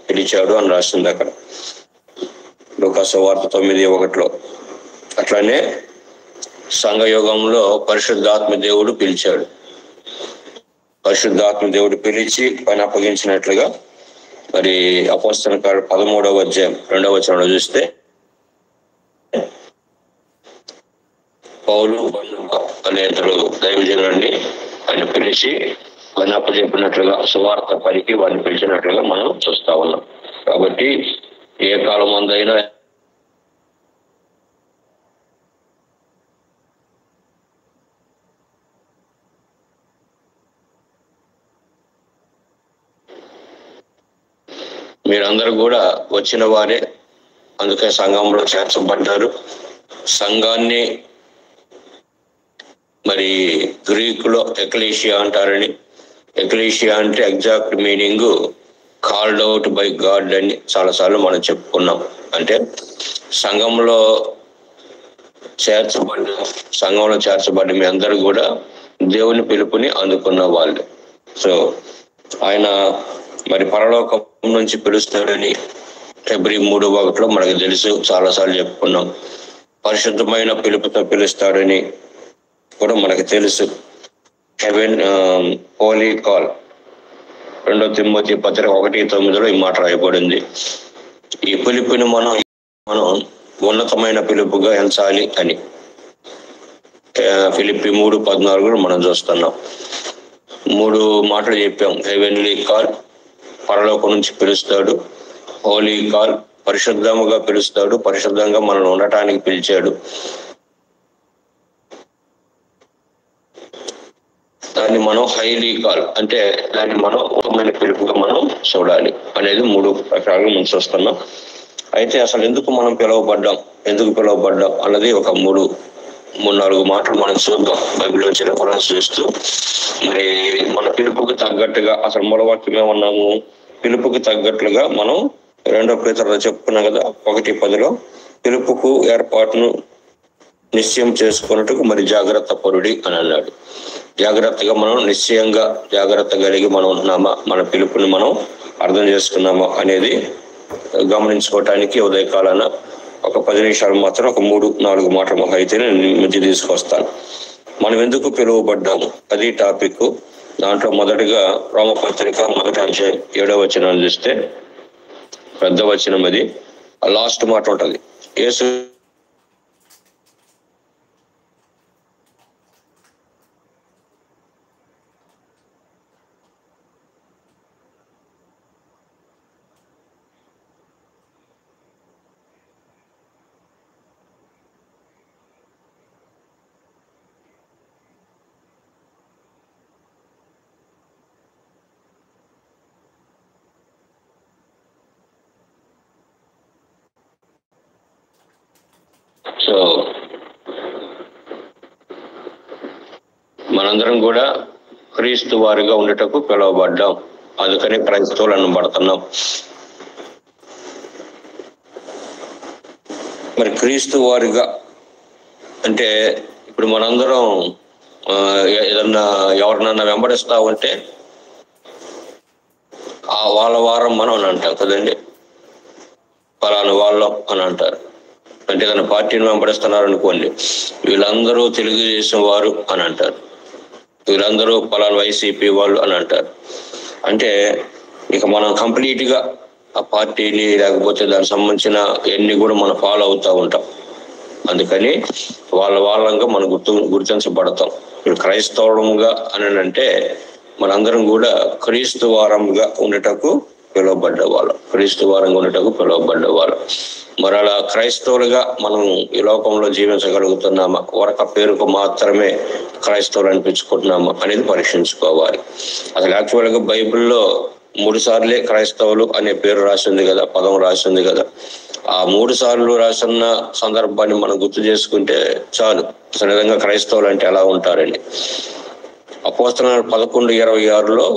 పిలిచాడు అని రాసింది అక్కడ లూకా సువార్త 9:1. అట్లానే సంఘయోగంలో పరిశుద్ధాత్మ దేవుడు పిలిచాడు. పరిశుద్ధాత్మ దేవుడు పిలిచి పని అప్పగించినట్లుగా మరి అపోస్తలుల కార్యం 13వ అధ్యాయం 2వ వచనంలో చూస్తే పౌలు అనే ఇద్దరు దైవజనులని ఆయన పిలిచి పని అప్పచెప్పినట్లుగా సువార్త పనికి వారిని పిలిచినట్లుగా మనం చూస్తా ఉన్నాం. కాబట్టి ఏ కాలం మందైనా మీరందరూ కూడా వచ్చిన వారే, అందుకే సంఘంలో చేర్చబడ్డారు. సంఘాన్ని మరి గ్రీకులో ఎక్లీషియా అంటారని, ఎక్లీషియా అంటే exact meaning called out by God అని చాలాసార్లు మనం చెప్పుకున్నాం. అంటే సంఘంలో చేర్చబడ్డ మీ అందరూ కూడా దేవుని పిలుపుని అందుకున్న వాళ్ళు. సో ఆయన మరి పరలోకం నుంచి పిలుస్తాడని ఫిబ్రవరి 3:1 మనకు తెలుసు, చాలాసార్లు చెప్పుకున్నాం. పరిశుద్ధమైన పిలుపుతో పిలుస్తాడని కూడా మనకు తెలుసు. హెవెన్ హోలీ కాల్ 2 తిమోతి పత్రిక 1:9 ఈ మాట రాయబడింది. ఈ పిలుపుని మనం ఉన్నతమైన పిలుపుగా ఎంచాలి అని ఫిలిప్పీ 3:14 మనం చూస్తున్నాం. 3 మాటలు చెప్పాం. హెవెన్లీ కాల్, పరలోకం నుంచి పిలుస్తాడు. హోలీ కాల్, పరిశుద్ధముగా పిలుస్తాడు, పరిశుద్ధంగా మనల్ని ఉండటానికి పిలిచాడు. దాన్ని మనం హైలీ కాల్ అంటే దాన్ని మనం ఉత్తమమైన పిలుపుగా మనం చూడాలి అనేది 3 రకాలుగా మనం చూస్తున్నాం. అయితే అసలు ఎందుకు మనం పిలువబడ్డాం అన్నది ఒక 3-4 మాటలు మనం చూద్దాం. బైబిల్లో రిఫరెన్స్ చేస్తూ మరి మన పిలుపుకి తగ్గట్టుగా అసలు మూలవాక్యం ఏమన్నాము, పిలుపుకి తగ్గట్లుగా మనం 2 పేతురులో చెప్పుకున్నాం కదా 1:10 పిలుపుకు ఏర్పాటును నిశ్చయం చేసుకున్నట్టుకు మరి జాగ్రత్త పరుడి అని అన్నాడు. జాగ్రత్తగా మనం నిశ్చయంగా జాగ్రత్త కలిగి మనం ఉంటున్నామా, మన పిలుపుని మనం అర్థం చేసుకున్నామా అనేది గమనించుకోవటానికి ఉదయకాలాన ఒక 10 నిమిషాలు మాత్రం ఒక 3-4 మాటలు అయితే మధ్య తీసుకొస్తాను. మనం ఎందుకు పిలువబడ్డాము అది టాపిక్. దాంట్లో మొదటిగా రోమపత్రిక 1వ అధ్యాయం 7వ వచనం చూస్తే పెద్ద వచనం, అది లాస్ట్ మాట ఉంటది. యేసు సో మనందరం కూడా క్రీస్తు వారిగా ఉండటకు పిలువబడ్డాం. అందుకని క్రైస్తవులు అనబడుతున్నాం. మరి క్రీస్తు వారిగా అంటే ఇప్పుడు మనందరం ఏదన్నా ఎవరినన్నా వెంబడిస్తా ఉంటే ఆ వాళ్ళ వారం మనం అని అంటాం కదండి, పలానా వాళ్ళం అని అంటారు. అంటే ఏదైనా పార్టీని వెంబడిస్తున్నారు అనుకోండి, వీళ్ళందరూ తెలుగుదేశం వారు అని అంటారు, వీళ్ళందరూ పలానా వైసీపీ వాళ్ళు అని అంటారు. అంటే ఇక మనం కంప్లీట్ గా ఆ పార్టీని లేకపోతే దానికి సంబంధించిన ఎన్ని కూడా మనం ఫాలో అవుతూ ఉంటాం. అందుకని వాళ్ళంగా మనం గుర్తించబడతాం. ఇప్పుడు క్రైస్తవంగా అని అంటే మనందరం కూడా క్రీస్తు వారంగా ఉండటకు పిలువబడ్డవాళ్ళం, క్రీస్తు వారంగా ఉండటకు పిలువబడ్డవాళ్ళం. మరి అలా క్రైస్తవులుగా మనం ఈ లోకంలో జీవించగలుగుతున్నామా, ఒక్క పేరుకు మాత్రమే క్రైస్తవులు అనిపించుకుంటున్నామా అనేది పరీక్షించుకోవాలి. అసలు యాక్చువల్గా బైబిల్లో 3 సార్లే క్రైస్తవులు అనే పేరు రాసింది కదా, పదం రాసింది కదా. ఆ 3 సార్లు రాసిన సందర్భాన్ని మనం గుర్తు చేసుకుంటే చాలు అసలు నిజంగా క్రైస్తవులు అంటే ఎలా ఉంటారండి. అపోస్తలుల 11:26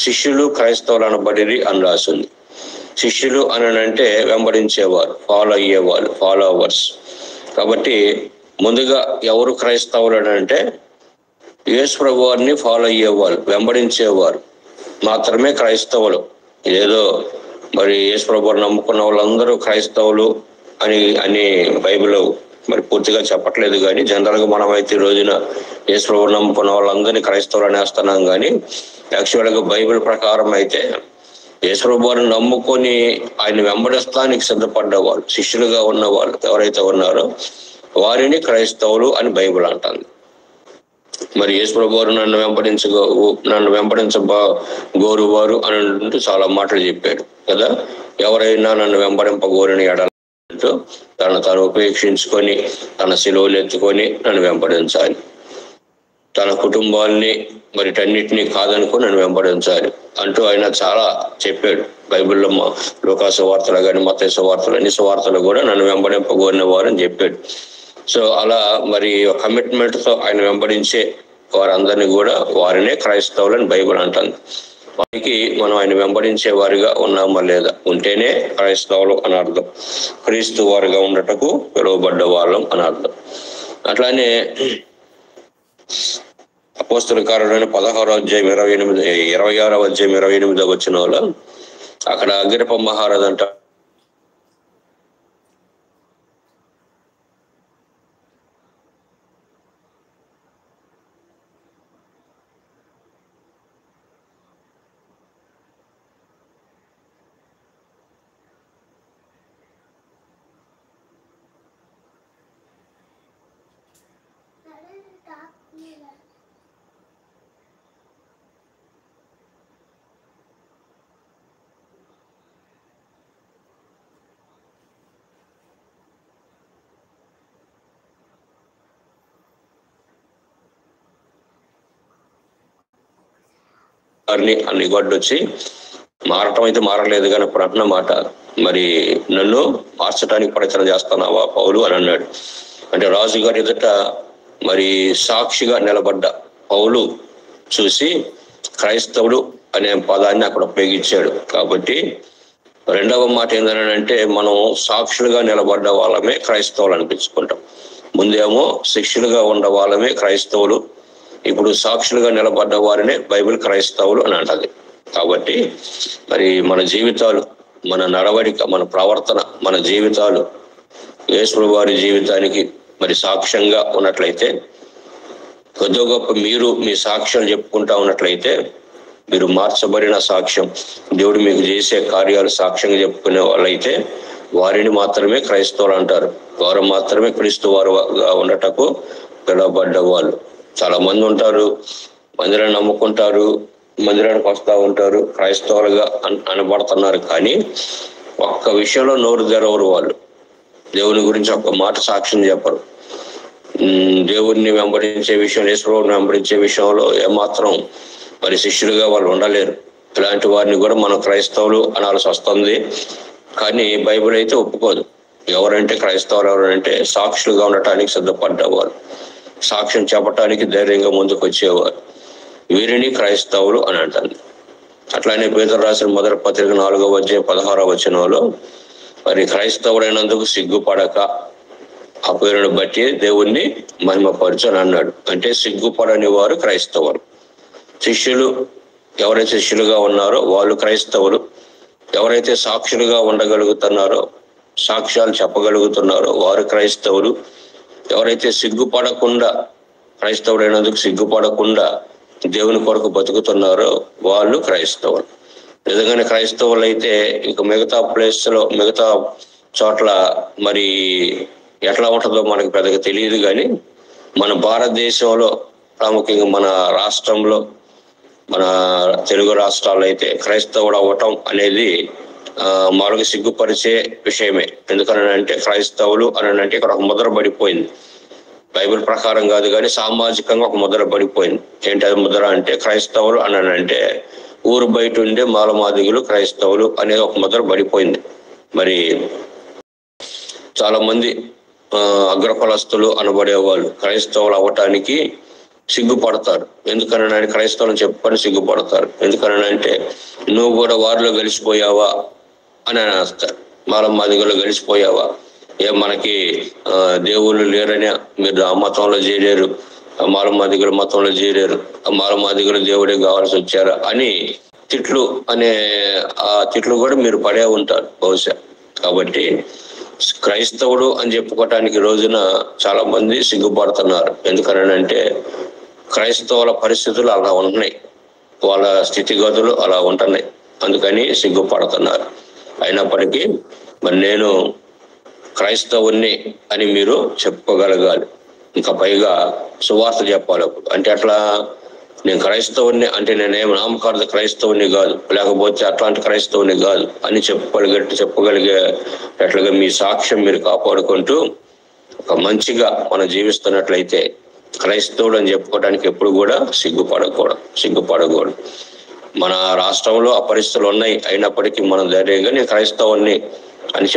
శిష్యులు క్రైస్తవులు అనబడిరి అని రాసింది. శిష్యులు అని అంటే వెంబడించేవారు, ఫాలో అయ్యేవాళ్ళు, ఫాలోవర్స్. కాబట్టి ముందుగా ఎవరు క్రైస్తవులు అని అంటే యేసు ప్రభువారిని ఫాలో అయ్యేవాళ్ళు, వెంబడించేవారు మాత్రమే క్రైస్తవులు. ఏదో మరి యేసు ప్రభువుని నమ్ముకున్న వాళ్ళందరూ క్రైస్తవులు అని బైబిల్ మరి పూర్తిగా చెప్పట్లేదు. కానీ జనరల్ గా మనం అయితే ఈ రోజున యేసు ప్రభువుని నమ్ముకున్న వాళ్ళందరినీ క్రైస్తవులు అనేస్తున్నాం. కానీ యాక్చువల్ గా బైబిల్ ప్రకారం అయితే యేసు ప్రభువుని నమ్ముకొని ఆయన వెంబడిస్తానికి సిద్ధపడ్డ వాళ్ళు, శిష్యులుగా ఉన్న వాళ్ళు ఎవరైతే ఉన్నారో వారిని క్రైస్తవులు అని బైబిల్ అంటుంది. మరి యేసు ప్రభువు నన్ను వెంబడించగోరువారు అని అంటూ చాలా మాటలు చెప్పాడు కదా. ఎవరైనా నన్ను వెంబడింపగోరిని ఎడలంటూ తను ఉపేక్షించుకొని తన శిలువలు ఎత్తుకొని నన్ను వెంబడించాలి. తన కుటుంబాన్ని మరిటన్నిటినీ కాదనుకొని నన్ను వెంబడించాలి అంటూ ఆయన చాలా చెప్పాడు బైబిల్లో. లూకాసు వార్తలు కానీ మత్తయి సువార్తలు అన్ని సువార్తలు కూడా నన్ను వెంబడింపగోరిన వారు అని చెప్పాడు. సో అలా మరి కమిట్మెంట్ తో ఆయన వెంబడించే వారందరినీ కూడా వారినే క్రైస్తవులని బైబిల్ అంటుంది. వారికి మనం ఆయన వెంబడించే వారిగా ఉన్నామా లేదా, ఉంటేనే క్రైస్తవులు అని అర్థం. క్రీస్తు వారిగా ఉండటకు పిలువబడ్డ వాళ్ళం అని అర్థం. అట్లానే అపోస్తల కార్యాలైన 16వ అధ్యాయం 26వ అధ్యాయం 28వ వచనంలో అక్కడ అగ్రిప్ప మహారాజు అంట అన్ని గొడ్డు వచ్చి మారటం అయితే మారలేదు కానీ అప్పుడు అంటున్న మాట, మరి నన్ను మార్చడానికి ప్రయత్నం చేస్తున్నావా పౌలు అని అన్నాడు. అంటే రాజుగారి ఎదుట మరి సాక్షిగా నిలబడ్డ పౌలు చూసి క్రైస్తవుడు అనే పదాన్ని అక్కడ ఉపయోగించాడు. కాబట్టి రెండవ మాట ఏంటంటే మనం సాక్షులుగా నిలబడ్డ వాళ్ళమే క్రైస్తవులు అనిపించుకుంటాం. ముందేమో శిష్యులుగా ఉన్న వాళ్ళమే క్రైస్తవులు, ఇప్పుడు సాక్షులుగా నిలబడ్డ వారినే బైబిల్ క్రైస్తవులు అని అంటది. కాబట్టి మరి మన జీవితాలు, మన నడవడిక, మన ప్రవర్తన, మన జీవితాలు యేసు వారి జీవితానికి మరి సాక్ష్యంగా ఉన్నట్లయితే, కొద్ది గొప్ప మీరు మీ సాక్ష్యాలు చెప్పుకుంటా ఉన్నట్లయితే, మీరు మార్చబడిన సాక్ష్యం, దేవుడు మీకు చేసే కార్యాలు సాక్ష్యంగా చెప్పుకునే వాళ్ళైతే వారిని మాత్రమే క్రైస్తవులు అంటారు. వారు మాత్రమే క్రీస్తు వారుగా ఉండటకు పిలువబడ్డ వాళ్ళు. చాలా మంది ఉంటారు, మందిరాన్ని నమ్ముకుంటారు, మందిరానికి వస్తూ ఉంటారు, క్రైస్తవులుగా అనబడుతున్నారు. కానీ ఒక్క విషయంలో నోరు తెరవరు. వాళ్ళు దేవుని గురించి ఒక్క మాట సాక్ష్యం చెప్పరు. దేవుడిని వెంబడించే విషయం, యేసుప్రభువుని వెంబడించే విషయంలో ఏమాత్రం మరి శిష్యులుగా వాళ్ళు ఉండలేరు. ఇలాంటి వారిని కూడా మనం క్రైస్తవులు అనాల్సి వస్తుంది. కానీ బైబిల్ అయితే ఒప్పుకోదు. ఎవరంటే క్రైస్తవులు ఎవరంటే సాక్షులుగా ఉండటానికి సిద్ధపడ్డవారు, సాక్ష్యం చెప్పటానికి ధైర్యంగా ముందుకు వచ్చేవారు, వీరిని క్రైస్తవులు అని అంటారు. అట్లానే పేతురు రాసిన మొదటి పత్రిక 4వ అధ్యాయం 16వ వచనంలో మరి క్రైస్తవుడైనందుకు సిగ్గుపడక ఆ పేరును బట్టి దేవుణ్ణి మహిమపరచు అని అన్నాడు. అంటే సిగ్గుపడని వారు క్రైస్తవులు. శిష్యులు ఎవరైతే శిష్యులుగా ఉన్నారో వాళ్ళు క్రైస్తవులు. ఎవరైతే సాక్షులుగా ఉండగలుగుతున్నారో, సాక్ష్యాలు చెప్పగలుగుతున్నారో వారు క్రైస్తవులు. ఎవరైతే సిగ్గుపడకుండా, క్రైస్తవుడైనందుకు సిగ్గుపడకుండా దేవుని కొరకు బతుకుతున్నారో వాళ్ళు క్రైస్తవులు. నిజంగానే క్రైస్తవులు అయితే ఇక మిగతా ప్లేస్లో, మిగతా చోట్ల మరి ఎట్లా ఉంటుందో మనకు పెద్దగా తెలియదు. కానీ మన భారతదేశంలో, ప్రాముఖ్యంగా మన రాష్ట్రంలో, మన తెలుగు రాష్ట్రాల్లో అయితే క్రైస్తవుడు అవ్వటం అనేది మామూలుగా సిగ్గుపరిచే విషయమే. ఎందుకనంటే క్రైస్తవులు అని అంటే ఇక్కడ ఒక ముద్ర పడిపోయింది. బైబిల్ ప్రకారం కాదు కానీ సామాజికంగా ఒక ముద్ర పడిపోయింది. ఏంటి అది ముద్ర అంటే, క్రైస్తవులు అని అంటే ఊరు బయట ఉండే మాలమాదిగులు క్రైస్తవులు అనేది ఒక ముద్ర పడిపోయింది. మరి చాలా మంది అగ్రకులస్తులు అనబడే వాళ్ళు క్రైస్తవులు అవ్వటానికి సిగ్గుపడతారు. ఎందుకనంటే క్రైస్తవులను చెప్పుకొని సిగ్గుపడతారు. ఎందుకనంటే నువ్వు కూడా వారిలో గెలిచిపోయావా అని అనేస్తారు. మాలమాదిగులు గెలిచిపోయావా, మనకి దేవుళ్ళు లేరని మీరు ఆ మతంలో చేరారు, మాలమాదిగుల మతంలో చేరారు, మాలమాదిగులు దేవుడే కావాల్సి వచ్చారా అని తిట్లు అనే ఆ తిట్లు కూడా మీరు పడే ఉంటారు బహుశా. కాబట్టి క్రైస్తవుడు అని చెప్పుకోవటానికి రోజున చాలా మంది సిగ్గుపడుతున్నారు. ఎందుకనంటే క్రైస్తవుల పరిస్థితులు అలా ఉంటున్నాయి, వాళ్ళ స్థితిగతులు అలా ఉంటున్నాయి, అందుకని సిగ్గుపడుతున్నారు. అయినప్పటికీ మరి నేను క్రైస్తవుణ్ణి అని మీరు చెప్పుకోగలగాలి. ఇంకా పైగా సువార్త చెప్పాలి. అంటే అట్లా నేను క్రైస్తవుణ్ణి అంటే నేనేం నామకార్థ క్రైస్తవుని కాదు, లేకపోతే అట్లాంటి క్రైస్తవుని కాదు అని చెప్పగలిగేటట్లుగా మీ సాక్ష్యం మీరు కాపాడుకుంటూ ఒక మంచిగా మనం జీవిస్తున్నట్లయితే క్రైస్తవుడు అని చెప్పుకోవడానికి ఎప్పుడు కూడా సిగ్గుపడకూడదు. మన రాష్ట్రంలో ఆ పరిస్థితులు ఉన్నాయి, అయినప్పటికీ మనం ధైర్యంగా నేను క్రైస్తవుని అని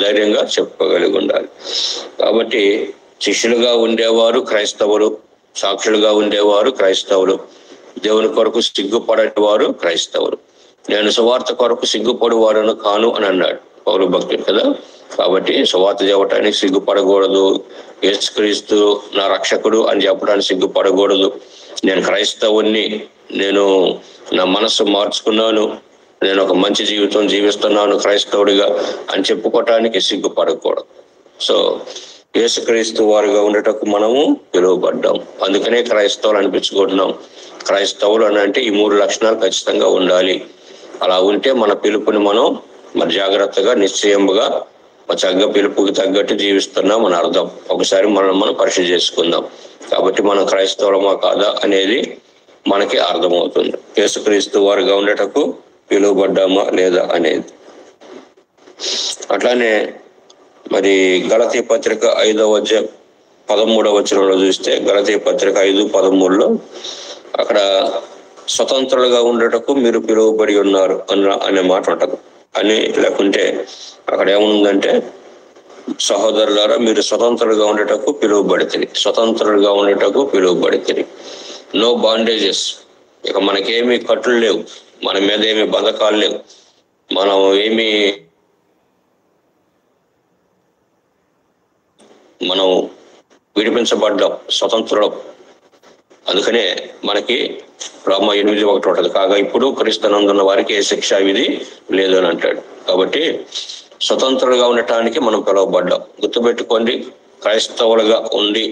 ధైర్యంగా చెప్పుకోగలిగి ఉండాలి. కాబట్టి శిష్యులుగా ఉండేవారు క్రైస్తవులు, సాక్షులుగా ఉండేవారు క్రైస్తవులు, దేవుని కొరకు సిగ్గుపడేవారు క్రైస్తవులు. నేను సువార్త కొరకు సిగ్గుపడేవారును కాను అని అన్నాడు పౌలు భక్తుడు కదా. కాబట్టి సువార్త చెప్పడానికి సిగ్గుపడకూడదు, యేసుక్రీస్తు నా రక్షకుడు అని చెప్పడానికి సిగ్గుపడకూడదు. నేను క్రైస్తవుణ్ణి, నేను నా మనస్సు మార్చుకున్నాను, నేను ఒక మంచి జీవితం జీవిస్తున్నాను క్రైస్తవుడిగా అని చెప్పుకోవటానికి సిగ్గుపడకూడదు. సో యేసుక్రీస్తు వారుగా ఉండటకు మనము పిలువబడ్డాం, అందుకనే క్రైస్తవులు అనిపించుకుంటున్నాం. క్రైస్తవులు అని అంటే ఈ 3 లక్షణాలు ఖచ్చితంగా ఉండాలి. అలా ఉంటే మన పిలుపుని మనం మరి జాగ్రత్తగా నిశ్చయముగా చక్కగా పిలుపుకి తగ్గట్టు జీవిస్తున్నాం అని అర్థం. ఒకసారి మనం పరీక్ష చేసుకుందాం. కాబట్టి మనం క్రైస్తవులమా కాదా అనేది మనకి అర్థమవుతుంది. యేసుక్రీస్తు వారుగా ఉండటకు పిలువబడ్డామా లేదా అనేది. అట్లానే మరి గలతీ పత్రిక 5వ అధ్యాయం 13వ వచనంలో చూస్తే, గలతీ పత్రిక 5:13లో అక్కడ స్వతంత్రులుగా ఉండటకు మీరు పిలువబడి ఉన్నారు అనే మాట ఉంటది. అని లేకుంటే అక్కడ ఏముందంటే, సహోదరులారా మీరు స్వతంత్రులుగా ఉండటకు పిలువబడితిరి. No bondages. ఇక మనకేమీ కట్టులు లేవు, మన మీద ఏమి బంధకాలు లేవు, మనం విడిపించబడ్డాం, స్వతంత్రులం. అందుకనే మనకి రోమా 8:1 ఉంటది, కాగా ఇప్పుడు క్రీస్తునందున్న వారికి ఏ శిక్షా విధి లేదు అని అంటాడు. కాబట్టి స్వతంత్రులుగా ఉండటానికి మనం పిలువబడ్డాం. గుర్తుపెట్టుకోండి, క్రైస్తవులుగా ఉండి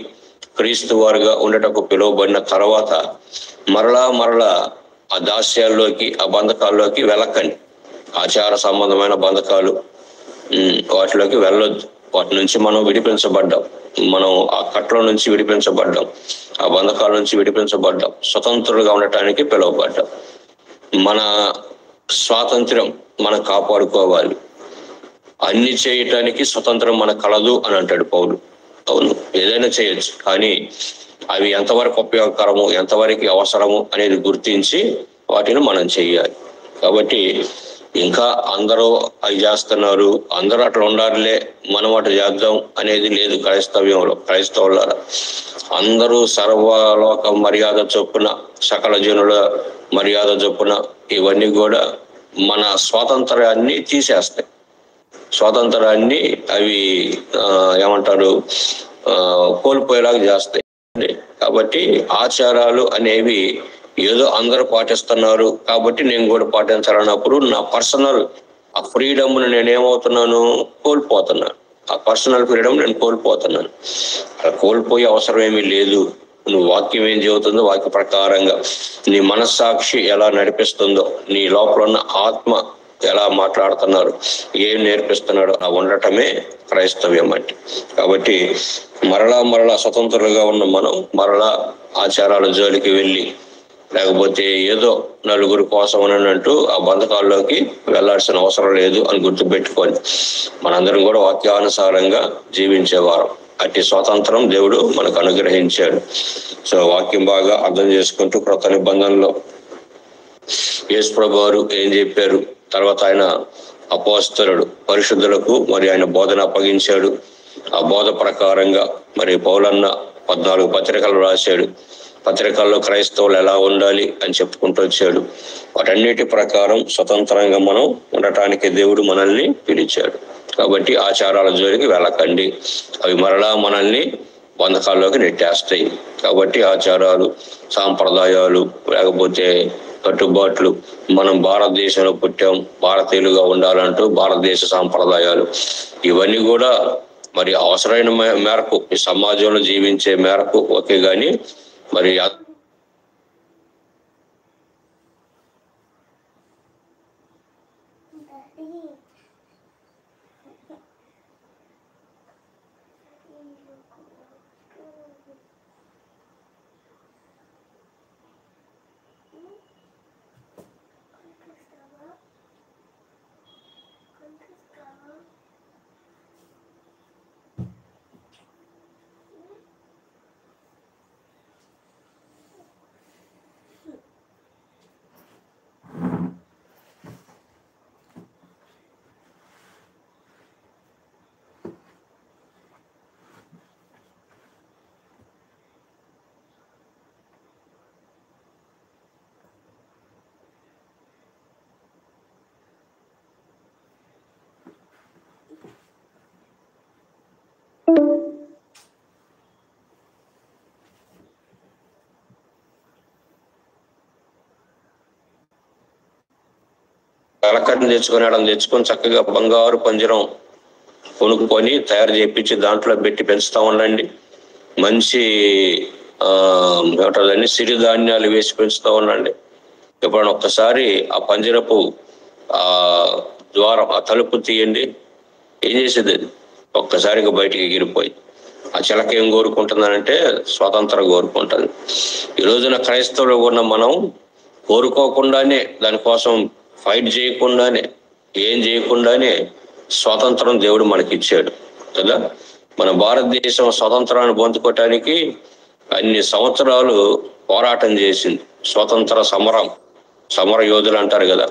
క్రీస్తు వారుగా ఉండటకు పిలువబడిన తర్వాత మరలా ఆ దాస్యాల్లోకి, ఆ బంధకాల్లోకి వెళ్ళకండి. ఆచార సంబంధమైన బంధకాలు వాటిలోకి వెళ్ళొద్దు. వాటి నుంచి మనం విడిపించబడ్డాం, మనం ఆ కట్ల నుంచి విడిపించబడ్డాం, ఆ బంధకాల నుంచి విడిపించబడ్డాం, స్వతంత్రులుగా ఉండటానికి పిలువబడ్డాం. మన స్వాతంత్ర్యం మనం కాపాడుకోవాలి. అన్ని చేయటానికి స్వతంత్రం మనకు కలదు అని అంటాడు పౌలు. అవును, ఏదైనా చేయొచ్చు, కానీ అవి ఎంతవరకు ఉపయోగకరము, ఎంతవరకు అవసరము అనేది గుర్తించి వాటిని మనం చెయ్యాలి. కాబట్టి ఇంకా అందరూ అవి చేస్తున్నారు, అందరూ అట్లా ఉండాలిలే మనం అటు చేద్దాం అనేది లేదు క్రైస్తవుల. అందరూ సర్వలోక మర్యాద చొప్పున, సకల జనుల మర్యాద చొప్పున ఇవన్నీ కూడా మన స్వాతంత్రాన్ని తీసేస్తాయి. స్వాతంత్రాన్ని అవి కోల్పోయేలాగా చేస్తాయి. కాబట్టి ఆచారాలు అనేవి ఏదో అందరూ పాటిస్తున్నారు కాబట్టి నేను కూడా పాటించాలన్నప్పుడు నా పర్సనల్ ఆ ఫ్రీడమ్ని నేనేమవుతున్నాను, కోల్పోతున్నాను. ఆ పర్సనల్ ఫ్రీడమ్ నేను కోల్పోతున్నాను. అలా కోల్పోయే అవసరం ఏమీ లేదు. నువ్వు వాక్యం ఏం చెబుతుందో వాక్య ప్రకారంగా నీ మనస్సాక్షి ఎలా నడిపిస్తుందో, నీ లోపల ఉన్న ఆత్మ ఎలా మాట్లాడుతున్నారు, ఏం నేర్పిస్తున్నాడు, అలా ఉండటమే క్రైస్తవ్యం అంటే. కాబట్టి మరలా స్వతంత్రులుగా ఉన్న మనం మరలా ఆచారాల జోలికి వెళ్ళి, లేకపోతే ఏదో నలుగురు కోసం అని అంటూ ఆ బంధకాల్లోకి వెళ్లాల్సిన అవసరం లేదు అని గుర్తుపెట్టుకొని మనందరం కూడా వాక్యానుసారంగా జీవించేవారం. అట్టి స్వాతంత్రం దేవుడు మనకు అనుగ్రహించాడు. సో వాక్యం బాగా అర్థం చేసుకుంటూ క్రొత్త నిబంధనలో యేసు ప్రభువు వారు ఏం చెప్పారు, తర్వాత ఆయన అపోస్తలుడు పరిశుద్ధులకు మరి ఆయన బోధన అప్పగించాడు. ఆ బోధ ప్రకారంగా మరి పౌలన్న 14 పత్రికలు రాశాడు. పత్రికల్లో క్రైస్తవులు ఎలా ఉండాలి అని చెప్పుకుంటూ వచ్చాడు. వాటన్నిటి ప్రకారం స్వతంత్రంగా మనం ఉండటానికి దేవుడు మనల్ని పిలిచాడు. కాబట్టి ఆచారాల జోలికి వెళ్ళకండి, అవి మరలా మనల్ని బంధకాల్లోకి నెట్టేస్తాయి. కాబట్టి ఆచారాలు, సాంప్రదాయాలు, లేకపోతే కట్టుబాట్లు, మనం భారతదేశంలో పుట్టాం, భారతీయులుగా ఉండాలంటూ భారతదేశ సాంప్రదాయాలు, ఇవన్నీ కూడా మరి అవసరమైన మేరకు ఈ సమాజంలో జీవించే మేరకు ఓకే, కానీ మరి కలకట్ని తెచ్చుకొని చక్కగా బంగారు పంజరం కొనుక్కొని తయారు చేయించి దాంట్లో పెట్టి పెంచుతా ఉండండి. మంచి ఏమంటారు, సిరిధాన్యాలు వేసి పెంచుతూ ఉండండి. ఎప్పుడైనా ఒక్కసారి ఆ పంజరపు ఆ ద్వారం, ఆ తలుపు తీయండి, ఏం చేసేది అది ఒక్కసారిగా బయటికి ఎగిరిపోయి. ఆ చిలక ఏం కోరుకుంటుందనంటే స్వాతంత్రం కోరుకుంటుంది. ఈ రోజున క్రైస్తవులు ఉన్న మనం కోరుకోకుండానే, దానికోసం ఫైట్ చేయకుండానే, ఏం చేయకుండానే స్వాతంత్రం దేవుడు మనకి ఇచ్చాడు కదా. మన భారతదేశం స్వతంత్రాన్ని పొందుకోవటానికి అన్ని సంవత్సరాలు పోరాటం చేసింది. స్వతంత్ర సమర యోధులు అంటారు కదా,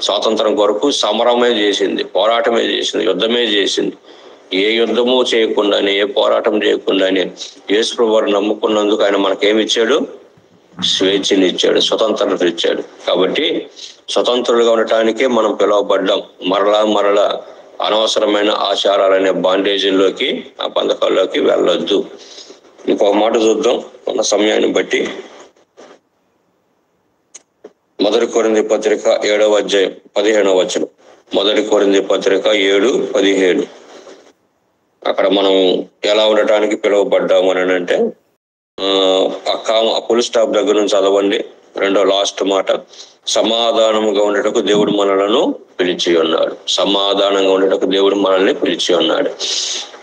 స్వాతంత్రం కొరకు సమరమే చేసింది, పోరాటమే చేసింది, యుద్ధమే చేసింది. ఏ యుద్ధము చేయకుండానే, ఏ పోరాటం చేయకుండానే యేసుప్రభువు వారిని నమ్ముకున్నందుకు ఆయన మనకేమిచ్చాడు? స్వేచ్ఛని ఇచ్చాడు, స్వతంత్రత ఇచ్చాడు. కాబట్టి స్వతంత్రులుగా ఉండటానికే మనం పిలువబడ్డాం. మరలా అనవసరమైన ఆచారాలనే బాండేజీల్లోకి, ఆ బంధకాల్లోకి వెళ్ళొద్దు. ఇంకొక మాట చూద్దాం మన సమయాన్ని బట్టి. 1 కొరింథీ పత్రిక 7వ అధ్యాయం 15వ వచనం. 1 కొరింథీ పత్రిక 7:17. అక్కడ మనం ఎలా ఉండటానికి పిలువబడ్డాము అని అంటే, ఆ ఫుల్ స్టాప్ దగ్గర నుంచి చదవండి. రెండో లాస్ట్ మాట, సమాధానంగా ఉండటకు దేవుడు మనలను పిలిచి ఉన్నాడు. సమాధానంగా ఉండటకు దేవుడు మనల్ని పిలిచి ఉన్నాడు.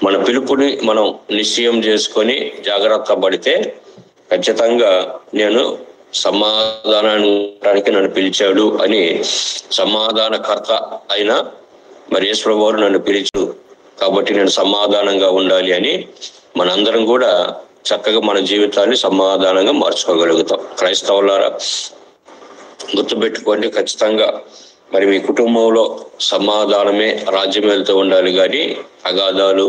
మన పిలుపుని మనం నిశ్చయం చేసుకొని జాగ్రత్త పడితే ఖచ్చితంగా నేను సమాధానానికి నన్ను పిలిచాడు అని, సమాధానకర్త అయిన మరి యేసుప్రభువు వారు నన్ను పిలిచాడు కాబట్టి నేను సమాధానంగా ఉండాలి అని మనందరం కూడా చక్కగా మన జీవితాన్ని సమాధానంగా మార్చుకోగలుగుతాం. క్రైస్తవులారా, గుర్తుపెట్టుకోండి, ఖచ్చితంగా మరి మీ కుటుంబంలో సమాధానమే రాజ్యం వెళ్తూ ఉండాలి, కానీ అగాధాలు,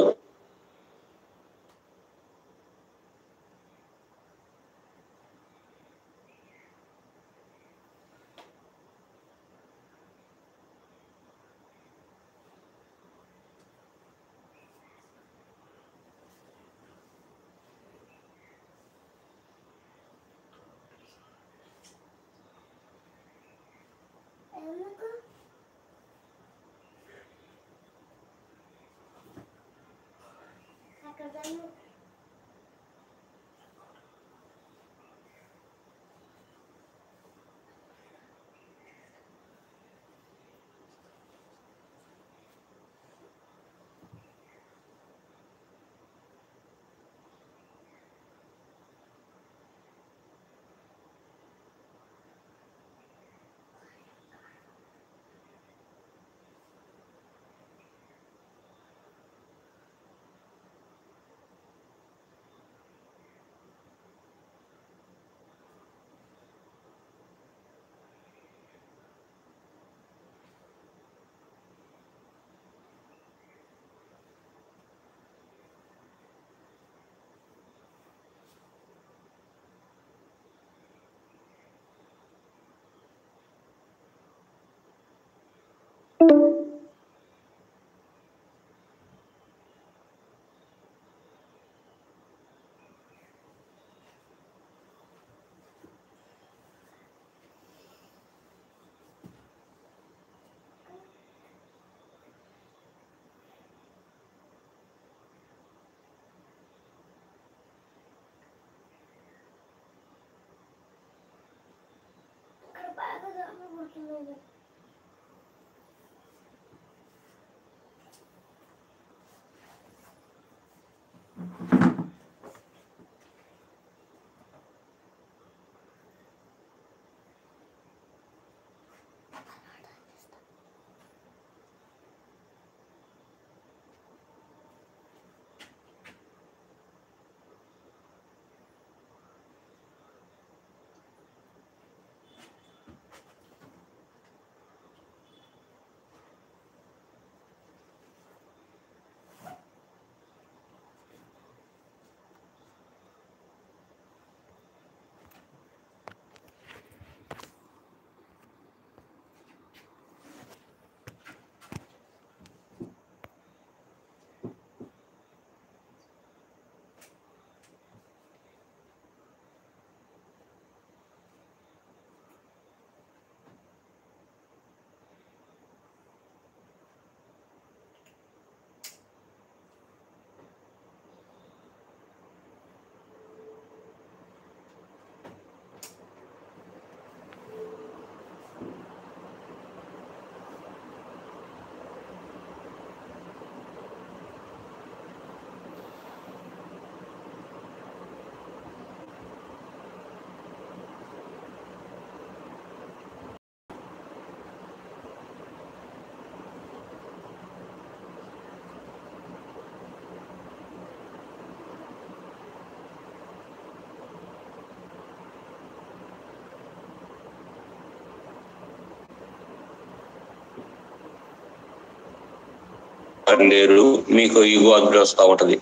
లేరు, మీకు ఈగో అడ్డు వస్తూ ఉంటది.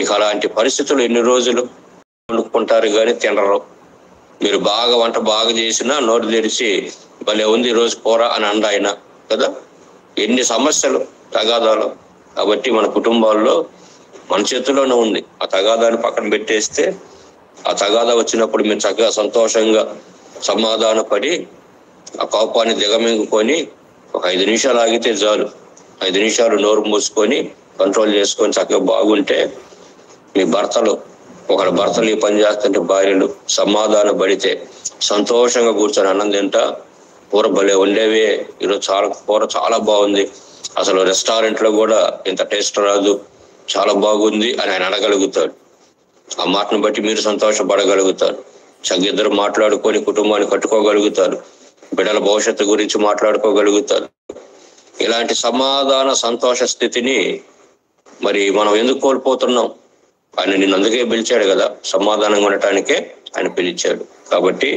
ఇక అలాంటి పరిస్థితులు ఎన్ని రోజులు వండుకుంటారు కానీ తినరు. మీరు వంట బాగా చేసినా నోరు తెరిచి భలే ఉంది రోజు కూర అని ఆయన కదా. ఎన్ని సమస్యలు, తగాదాలు. కాబట్టి మన కుటుంబాల్లో మన చేతిలోనే ఉంది. ఆ తగాదాన్ని పక్కన పెట్టేస్తే, ఆ తగాదా వచ్చినప్పుడు మేము చక్కగా సంతోషంగా సమాధాన పడి ఆ కోపాన్ని దిగమింగుకొని ఒక 5 నిమిషాలు ఆగితే చాలు. 5 నిమిషాలు నోరు మూసుకొని కంట్రోల్ చేసుకొని చక్కగా బాగుంటే మీ భర్తలు, ఒకళ్ళ భర్తలు ఈ పని చేస్తుంటే భార్యలు సమాధాన పడితే సంతోషంగా కూర్చొని అన్నం తింటా, కూర భలే ఉండేవే, ఈరోజు కూర చాలా బాగుంది, అసలు రెస్టారెంట్ లో కూడా ఇంత టేస్ట్ రాదు, చాలా బాగుంది అని ఆయన అనగలుగుతాడు. ఆ మాటను బట్టి మీరు సంతోషపడగలుగుతారు. చక్కగా ఇద్దరు మాట్లాడుకొని కుటుంబాన్ని కట్టుకోగలుగుతారు. బిడ్డల భవిష్యత్తు గురించి మాట్లాడుకోగలుగుతారు. ఇలాంటి సమాధాన సంతోష స్థితిని మరి మనం ఎందుకు కోల్పోతున్నాం? ఆయన నిన్ను అందుకే పిలిచాడు కదా, సమాధానంగా ఉండటానికే ఆయన పిలిచాడు. కాబట్టి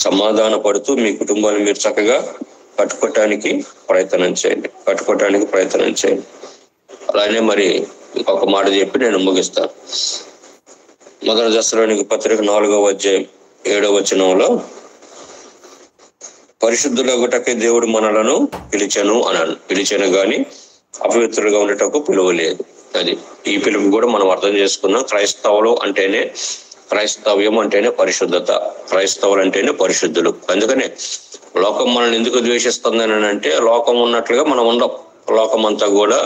సమాధాన పడుతూ మీ కుటుంబాన్ని మీరు చక్కగా కట్టుకోవటానికి ప్రయత్నం చేయండి. అలానే మరి ఇంకొక మాట చెప్పి నేను ముగిస్తాను. 1 దశలోనికీ పత్రిక 4వ అధ్యాయం 7వ వచనంలో, పరిశుద్ధులగుటకే దేవుడు మనలను పిలిచెను గాని అపవిత్రులుగా ఉండటకు పిలువలేదు. అది ఈ పిలుపు కూడా మనం అర్థం చేసుకున్నాం. క్రైస్తవ్యం అంటేనే పరిశుద్ధత, క్రైస్తవులు అంటేనే పరిశుద్ధులు. అందుకనే లోకం మనల్ని ఎందుకు ద్వేషిస్తుందని అంటే, లోకం ఉన్నట్లుగా మనం ఉండం. లోకం అంతా కూడా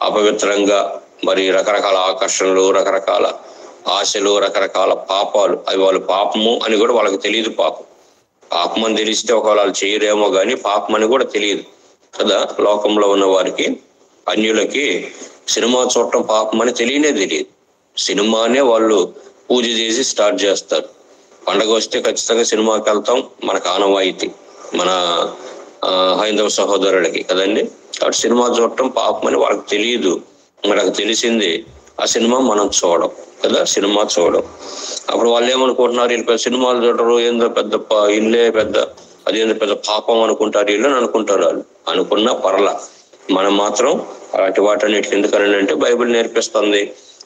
అపవిత్రంగా, మరి రకరకాల ఆకర్షణలు, రకరకాల ఆశలు, రకరకాల పాపాలు, అవి వాళ్ళు పాపము అని కూడా వాళ్ళకి తెలియదు. పాపం అని తెలిస్తే ఒకవేళ వాళ్ళు చేయరేమో కానీ పాపం అని కూడా తెలియదు కదా. లోకంలో ఉన్న వారికి, అన్యులకి సినిమా చూడటం పాపం అని తెలియదు. సినిమానే వాళ్ళు పూజ చేసి స్టార్ట్ చేస్తారు. పండగ వస్తే ఖచ్చితంగా సినిమాకి వెళ్తాం, మనకు ఆనవాయితీ, మన హైందవ సహోదరులకి కదండి. కాబట్టి సినిమా చూడటం పాపం అని వాళ్ళకి తెలియదు. మనకు తెలిసింది ఆ సినిమా మనం చూడం కదా, సినిమా చూడం. అప్పుడు వాళ్ళు ఏమనుకుంటున్నారు, వీళ్ళు సినిమాలు చూడరు, ఏందో పెద్ద ఇల్లే పెద్ద, అదేందో పెద్ద పాపం అనుకుంటారు వీళ్ళు అని అనుకుంటారు. వాళ్ళు అనుకున్నా పర్లా, మనం మాత్రం అలాంటి వాటన్నిటికి ఎందుకని అంటే బైబిల్ నేర్పిస్తుంది,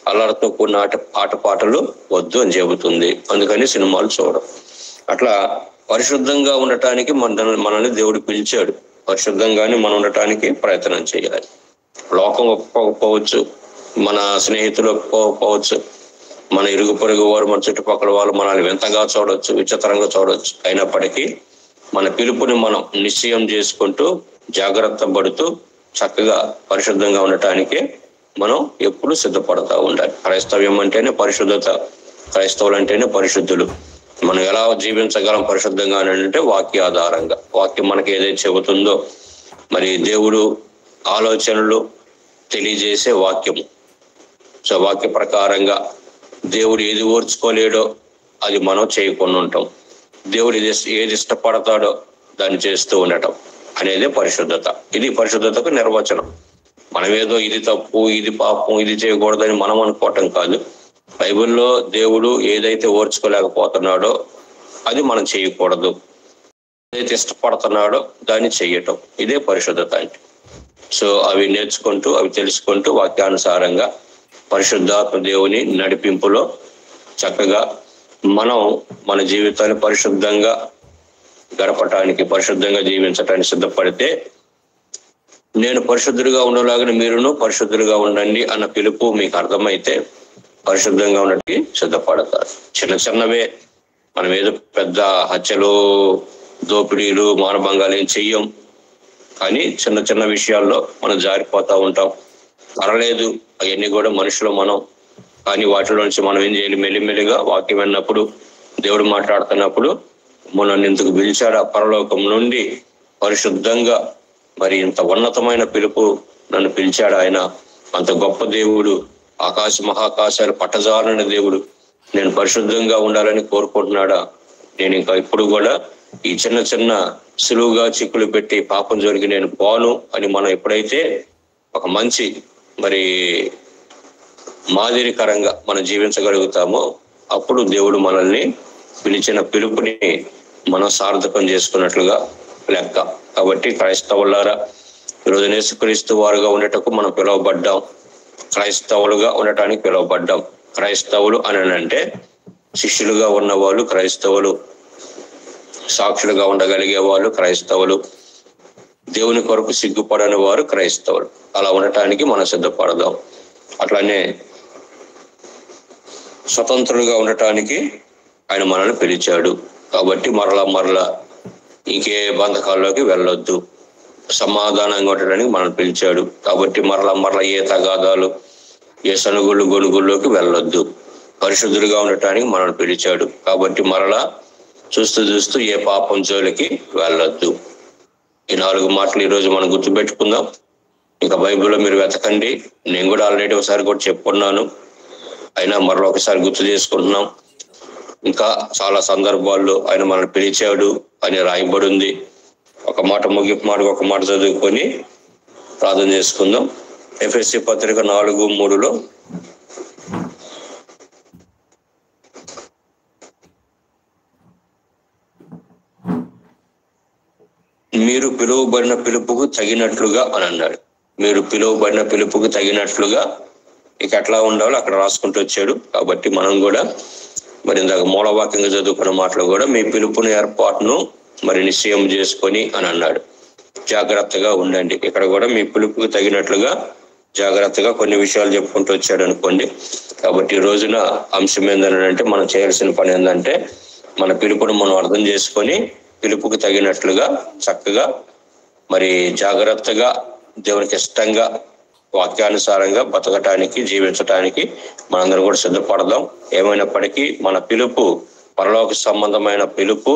అల్లరితో కూడిన ఆటపాటలు వద్దు అని చెబుతుంది. అందుకని సినిమాలు చూడడం. అట్లా పరిశుద్ధంగా ఉండటానికి మనల్ని దేవుడు పిలిచాడు. పరిశుద్ధంగానే మనం ఉండటానికి ప్రయత్నం చేయాలి. లోకం ఒప్పుకోకపోవచ్చు, మన స్నేహితులు ఒప్పుకోకపోవచ్చు, మన ఇరుగు పొరుగు వారు, మన చుట్టుపక్కల వాళ్ళు మనల్ని వింతగా చూడవచ్చు, విచిత్రంగా చూడవచ్చు. అయినప్పటికీ మన పిలుపుని మనం నిశ్చయం చేసుకుంటూ జాగ్రత్త పడుతూ చక్కగా పరిశుద్ధంగా ఉండటానికి మనం ఎప్పుడు సిద్ధపడతా ఉండాలి. క్రైస్తవ్యం అంటేనే పరిశుద్ధత, క్రైస్తవులు అంటేనే పరిశుద్ధులు. మనం ఎలా జీవించగలం పరిశుద్ధంగా అంటే వాక్యాధారంగా. వాక్యం మనకి ఏదైతే చెబుతుందో, మరి దేవుడు ఆలోచనలు తెలియజేసే వాక్యము. సో వాక్య ప్రకారంగా దేవుడు ఏది ఓర్చుకోలేడో అది మనం చేయకుండా ఉంటాం. దేవుడు ఏది ఇష్టపడతాడో దాన్ని చేస్తూ ఉండటం అనేది పరిశుద్ధత. ఇది పరిశుద్ధతకు నిర్వచనం. మనమేదో ఇది తప్పు, ఇది పాపం, ఇది చేయకూడదని మనం అనుకోవటం కాదు. బైబిల్లో దేవుడు ఏదైతే ఓర్చుకోలేకపోతున్నాడో అది మనం చేయకూడదు, ఏదైతే ఇష్టపడుతున్నాడో దాన్ని చెయ్యటం, ఇదే పరిశుద్ధత అంటే. సో అవి నేర్చుకుంటూ, అవి తెలుసుకుంటూ వాక్యానుసారంగా పరిశుద్ధాత్మ దేవుని నడిపింపులో చక్కగా మనం మన జీవితాన్ని పరిశుద్ధంగా గడపటానికి, పరిశుద్ధంగా జీవించటానికి సిద్ధపడితే, నేను పరిశుద్ధుడిగా ఉండలాగానే మీరును పరిశుద్ధుడిగా ఉండండి అన్న పిలుపు మీకు అర్థమైతే పరిశుద్ధంగా ఉండటానికి సిద్ధపడతారు. చిన్న చిన్నవే, మనం ఏదో పెద్ద హత్యలు, దోపిడీలు, మానభంగాలు ఏం చెయ్యం, కానీ చిన్న చిన్న విషయాల్లో మనం జారిపోతా ఉంటాం. పర్లేదు, అవన్నీ కూడా మనుషులు మనం. కానీ వాటిలో నుంచి మనం ఏం చేయాలి? మెల్లిమెల్లిగా వాక్యం విన్నప్పుడు, దేవుడు మాట్లాడుతున్నప్పుడు, నన్ను ఇంతకు పిలిచాడు ఆ పరలోకం నుండి పరిశుద్ధంగా, మరి ఇంత ఉన్నతమైన పిలుపు నన్ను పిలిచాడు ఆయన, అంత గొప్ప దేవుడు, ఆకాశ మహాకాశాలు పట్టజాలని దేవుడు, నేను పరిశుద్ధంగా ఉండాలని కోరుకుంటున్నాడా? నేను ఇంకా ఇప్పుడు కూడా ఈ చిన్న చిన్న సులువుగా చిక్కులు పెట్టి పాపం జోలికి నేను పోను అని మనం ఎప్పుడైతే ఒక మంచి మరి మాదిరికరంగా మనం జీవించగలుగుతామో అప్పుడు దేవుడు మనల్ని పిలిచిన పిలుపుని మనం సార్థకం చేసుకున్నట్లుగా లెక్క. కాబట్టి క్రైస్తవులారా, ఈరోజు యేసుక్రీస్తు వారుగా ఉండటకు మనం పిలువబడ్డాం. క్రైస్తవులుగా ఉండటానికి పిలువబడ్డాం. క్రైస్తవులు అని అంటే శిష్యులుగా ఉన్నవాళ్ళు క్రైస్తవులు, సాక్షులుగా ఉండగలిగే వాళ్ళు క్రైస్తవులు, దేవుని కొరకు సిగ్గుపడని వారు క్రైస్తవులు. అలా ఉండటానికి మనం సిద్ధపడదాం. అట్లానే స్వతంత్రులుగా ఉండటానికి ఆయన మనల్ని పిలిచాడు. కాబట్టి మరలా ఇంకే బంధకాల్లోకి వెళ్ళొద్దు, సమాధానంగా ఉండటానికి మనల్ని పిలిచాడు. కాబట్టి మరలా ఏ తగాదాలు, ఏ సనుగుళ్ళు గొనుగుల్లోకి వెళ్ళొద్దు, పరిశుద్ధులుగా ఉండటానికి మనల్ని పిలిచాడు. కాబట్టి మరలా చూస్తూ ఏ పాపం జోలికి వెళ్ళొద్దు. ఈ 4 మాటలు ఈరోజు మనం గుర్తుపెట్టుకుందాం. ఇంకా బైబిల్లో మీరు వెతకండి. నేను కూడా ఆల్రెడీ ఒకసారి కూడా చెప్పుకున్నాను, అయినా మరలా ఒకసారి గుర్తు చేసుకుంటున్నాం. ఇంకా చాలా సందర్భాల్లో ఆయన మనల్ని పిలిచాడు అని రాయబడి ఉంది. ఒక మాట ముగింపు మాట ఒక మాట చదువుకొని ప్రార్థన చేసుకుందాం. ఎఫెసీ పత్రిక 4:3 మీరు పిలువబడిన పిలుపుకు తగినట్లుగా అని అన్నాడు. మీరు పిలువబడిన పిలుపుకు తగినట్లుగా ఇక ఎట్లా ఉండాలో అక్కడ రాసుకుంటూ వచ్చాడు. కాబట్టి మనం కూడా మరి ఇందాక మూలవాక్యంగా చదువుకున్న మాటలు కూడా మీ పిలుపుని ఏర్పాటును మరి నిశ్చయం చేసుకొని అని అన్నాడు. జాగ్రత్తగా ఉండండి. ఇక్కడ కూడా మీ పిలుపుకు తగినట్లుగా జాగ్రత్తగా కొన్ని విషయాలు చెప్పుకుంటూ వచ్చాడు అనుకోండి. కాబట్టి ఈ రోజున అంశం ఏంటంటే మనం చేయాల్సిన పని ఏంటంటే మన పిలుపును మనం అర్థం చేసుకొని పిలుపుకు తగినట్లుగా చక్కగా మరి జాగ్రత్తగా దేవునికి ఇష్టంగా వాక్యానుసారంగా బతకటానికి, జీవించటానికి మనందరం కూడా సిద్ధపడదాం. ఏమైనప్పటికీ మన పిలుపు పరలోక సంబంధమైన పిలుపు,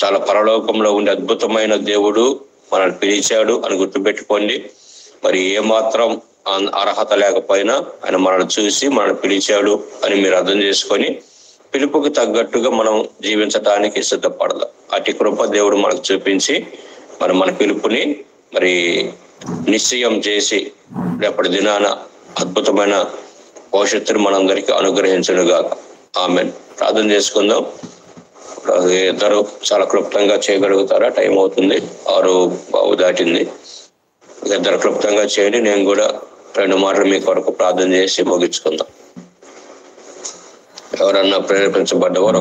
చాలా పరలోకంలో ఉండే అద్భుతమైన దేవుడు మనల్ని పిలిచాడు అని గుర్తుపెట్టుకోండి. మరి ఏమాత్రం అర్హత లేకపోయినా ఆయన మనల్ని చూసి మనల్ని పిలిచాడు అని మీరు అర్థం చేసుకొని పిలుపుకి తగ్గట్టుగా మనం జీవించటానికి సిద్ధపడదాం. అటు కృప దేవుడు మనకు చూపించి మరి మన పిలుపుని మరి నిశ్చయం చేసి రేపటి దినాన అద్భుతమైన భవిష్యత్తును మనందరికీ అనుగ్రహించునుగా. ఆమెన్. ప్రార్థన చేసుకుందాం. ఇద్దరు చాలా క్లుప్తంగా చేయగలుగుతారా? టైం అవుతుంది, 6 దాటింది. ఇద్దరు క్లుప్తంగా చేయండి. నేను కూడా 2 మాటలు మీ కొరకు ప్రార్థన చేసి ముగించుకుందాం. ఎవరన్నా ప్రేరేపించబడ్డవారు